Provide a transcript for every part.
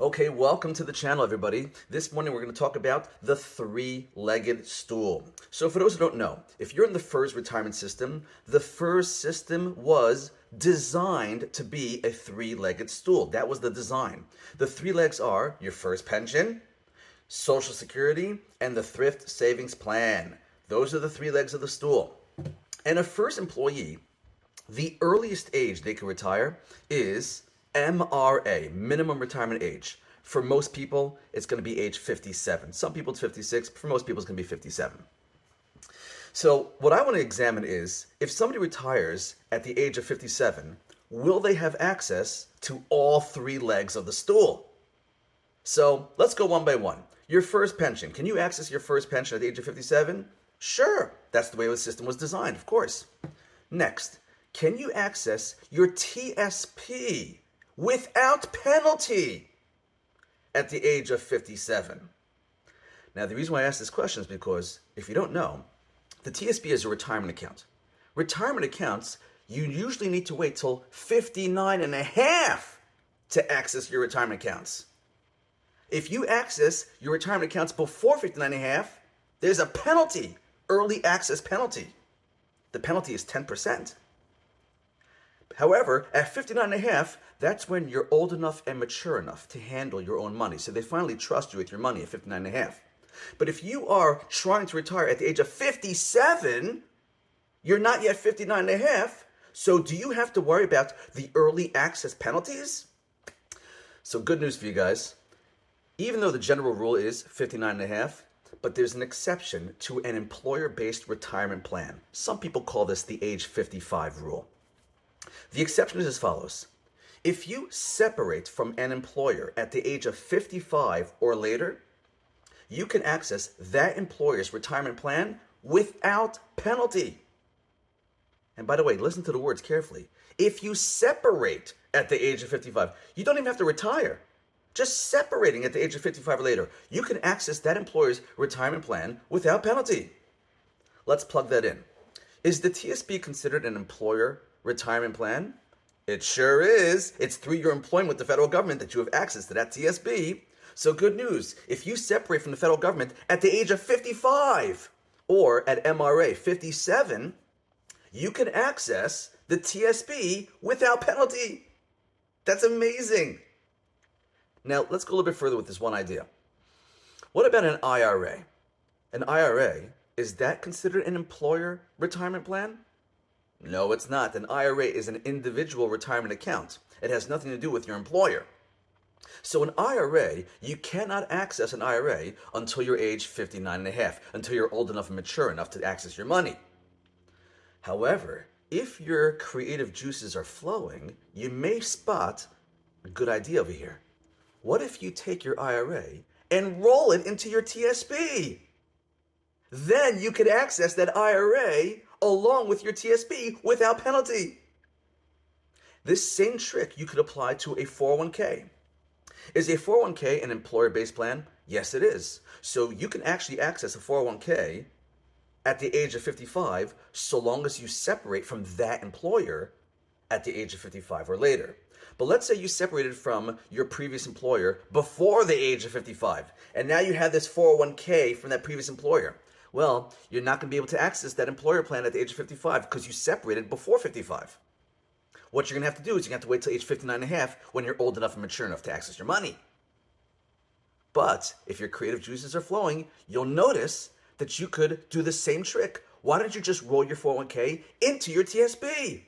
Okay, welcome to the channel, everybody. This morning we're going to talk about the three-legged stool. So for those who don't know, if you're in the FERS retirement system, the FERS system was designed to be a three-legged stool. That was the design. The three legs are your FERS pension, Social Security, and the Thrift Savings Plan. Those are the three legs of the stool. And a FERS employee, the earliest age they can retire is MRA, minimum retirement age. For most people, it's going to be age 57. Some people it's 56. For most people, it's going to be 57. So what I want to examine is, if somebody retires at the age of 57, will they have access to all three legs of the stool? So let's go one by one. Your FERS pension. Can you access your FERS pension at the age of 57? Sure. That's the way the system was designed, of course. Next, can you access your TSP without penalty at the age of 57? Now, the reason why I ask this question is because, if you don't know, the TSP is a retirement account. Retirement accounts, you usually need to wait till 59 and a half to access your retirement accounts. If you access your retirement accounts before 59 and a half, there's a penalty, early access penalty. The penalty is 10%. However, at 59 and a half, that's when you're old enough and mature enough to handle your own money. So they finally trust you with your money at 59 and a half. But if you are trying to retire at the age of 57, you're not yet 59 and a half. So do you have to worry about the early access penalties? So good news for you guys. Even though the general rule is 59 and a half, but there's an exception to an employer-based retirement plan. Some people call this the age 55 rule. The exception is as follows. If you separate from an employer at the age of 55 or later, you can access that employer's retirement plan without penalty. And by the way, listen to the words carefully. If you separate at the age of 55, you don't even have to retire. Just separating at the age of 55 or later, you can access that employer's retirement plan without penalty. Let's plug that in. Is the TSP considered an employer retirement plan? It sure is. It's through your employment with the federal government that you have access to that TSP. So good news. If you separate from the federal government at the age of 55 or at MRA 57, you can access the TSP without penalty. That's amazing. Now, let's go a little bit further with this one idea. What about an IRA? An IRA, is that considered an employer retirement plan? No, it's not. An IRA is an individual retirement account. It has nothing to do with your employer. So an IRA, you cannot access an IRA until you're age 59 and a half, until you're old enough and mature enough to access your money. However, if your creative juices are flowing, you may spot a good idea over here. What if you take your IRA and roll it into your TSP? Then you could access that IRA along with your TSP without penalty. This same trick you could apply to a 401k. Is a 401k an employer-based plan? Yes, it is. So you can actually access a 401k at the age of 55 so long as you separate from that employer at the age of 55 or later. But let's say you separated from your previous employer before the age of 55, and now you have this 401k from that previous employer. Well, you're not going to be able to access that employer plan at the age of 55 because you separated before 55. What you're going to have to do is you're going to have to wait till age 59 and a half when you're old enough and mature enough to access your money. But if your creative juices are flowing, you'll notice that you could do the same trick. Why don't you just roll your 401k into your TSP?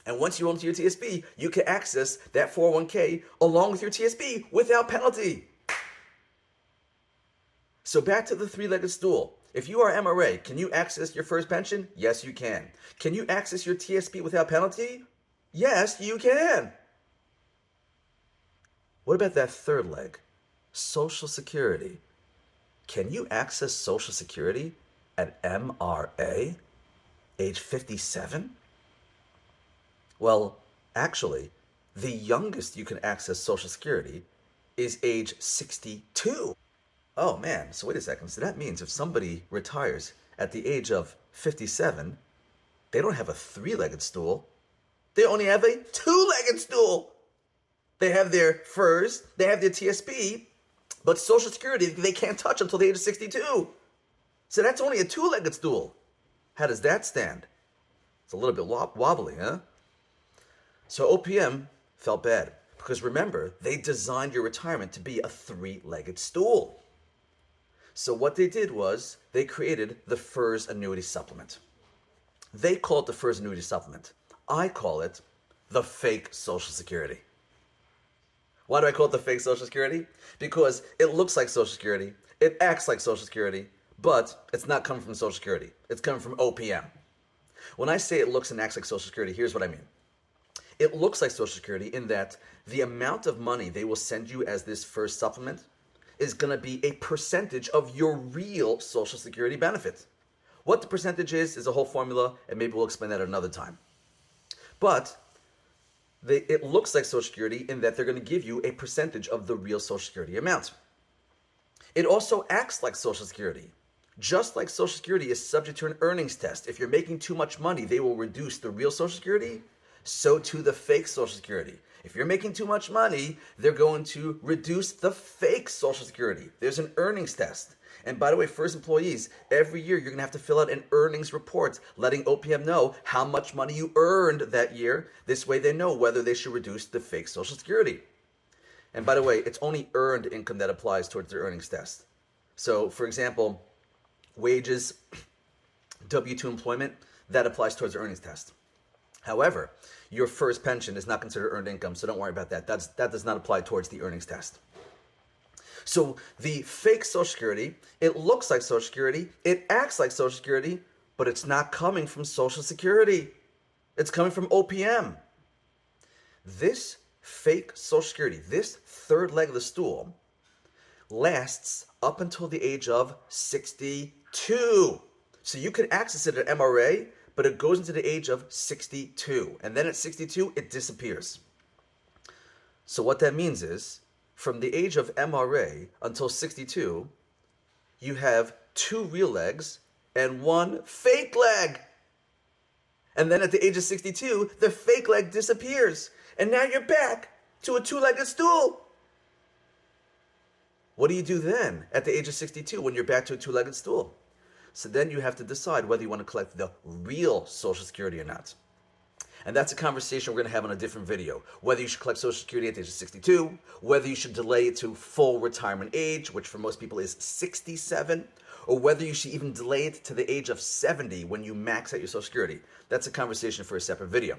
And once you roll into your TSP, you can access that 401k along with your TSP without penalty. So back to the three-legged stool. If you are MRA, can you access your FERS pension? Yes, you can. Can you access your TSP without penalty? Yes, you can. What about that third leg? Social Security. Can you access Social Security at MRA, age 57? Well, actually, the youngest you can access Social Security is age 62. Oh man, so wait a second. So that means if somebody retires at the age of 57, they don't have a three-legged stool. They only have a two-legged stool. They have their FERS, they have their TSP, but Social Security they can't touch until the age of 62. So that's only a two-legged stool. How does that stand? It's a little bit wobbly, huh? So OPM felt bad because remember, they designed your retirement to be a three-legged stool. So what they did was they created the FERS annuity supplement. They call it the FERS annuity supplement. I call it the fake Social Security. Why do I call it the fake Social Security? Because it looks like Social Security, it acts like Social Security, but it's not coming from Social Security. It's coming from OPM. When I say it looks and acts like Social Security, here's what I mean. It looks like Social Security in that the amount of money they will send you as this FERS supplement is going to be a percentage of your real Social Security benefit. What the percentage is a whole formula, and maybe we'll explain that another time. But it looks like Social Security in that they're going to give you a percentage of the real Social Security amount. It also acts like Social Security. Just like Social Security is subject to an earnings test. If you're making too much money, they will reduce the real Social Security. So too the fake Social Security. If you're making too much money, they're going to reduce the fake Social Security. There's an earnings test. And by the way, FERS employees, every year you're going to have to fill out an earnings report letting OPM know how much money you earned that year. This way they know whether they should reduce the fake Social Security. And by the way, it's only earned income that applies towards their earnings test. So for example, wages, W-2 employment, that applies towards the earnings test. However, your FERS pension is not considered earned income, so don't worry about that. That does not apply towards the earnings test. So the fake Social Security, it looks like Social Security, it acts like Social Security, but it's not coming from Social Security. It's coming from OPM. This fake Social Security, this third leg of the stool, lasts up until the age of 62. So you can access it at MRA, but it goes into the age of 62. And then at 62, it disappears. So what that means is, from the age of MRA until 62, you have two real legs and one fake leg. And then at the age of 62, the fake leg disappears. And now you're back to a two-legged stool. What do you do then at the age of 62 when you're back to a two-legged stool? So then you have to decide whether you want to collect the real Social Security or not. And that's a conversation we're going to have on a different video. Whether you should collect Social Security at the age of 62, whether you should delay it to full retirement age, which for most people is 67, or whether you should even delay it to the age of 70 when you max out your Social Security. That's a conversation for a separate video.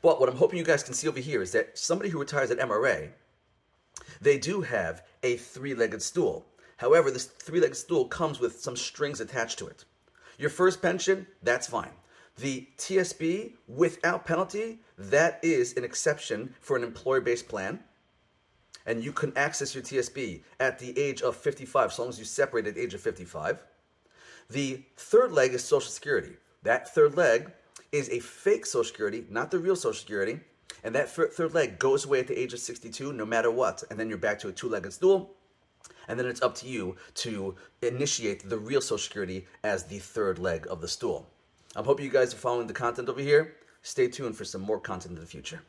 But what I'm hoping you guys can see over here is that somebody who retires at MRA, they do have a three-legged stool. However, this three-legged stool comes with some strings attached to it. Your first pension, that's fine. The TSB without penalty, that is an exception for an employer-based plan. And you can access your TSB at the age of 55, as long as you separate at the age of 55. The third leg is Social Security. That third leg is a fake Social Security, not the real Social Security. And that third leg goes away at the age of 62, no matter what. And then you're back to a two-legged stool. And then it's up to you to initiate the real Social Security as the third leg of the stool. I hope you guys are following the content over here. Stay tuned for some more content in the future.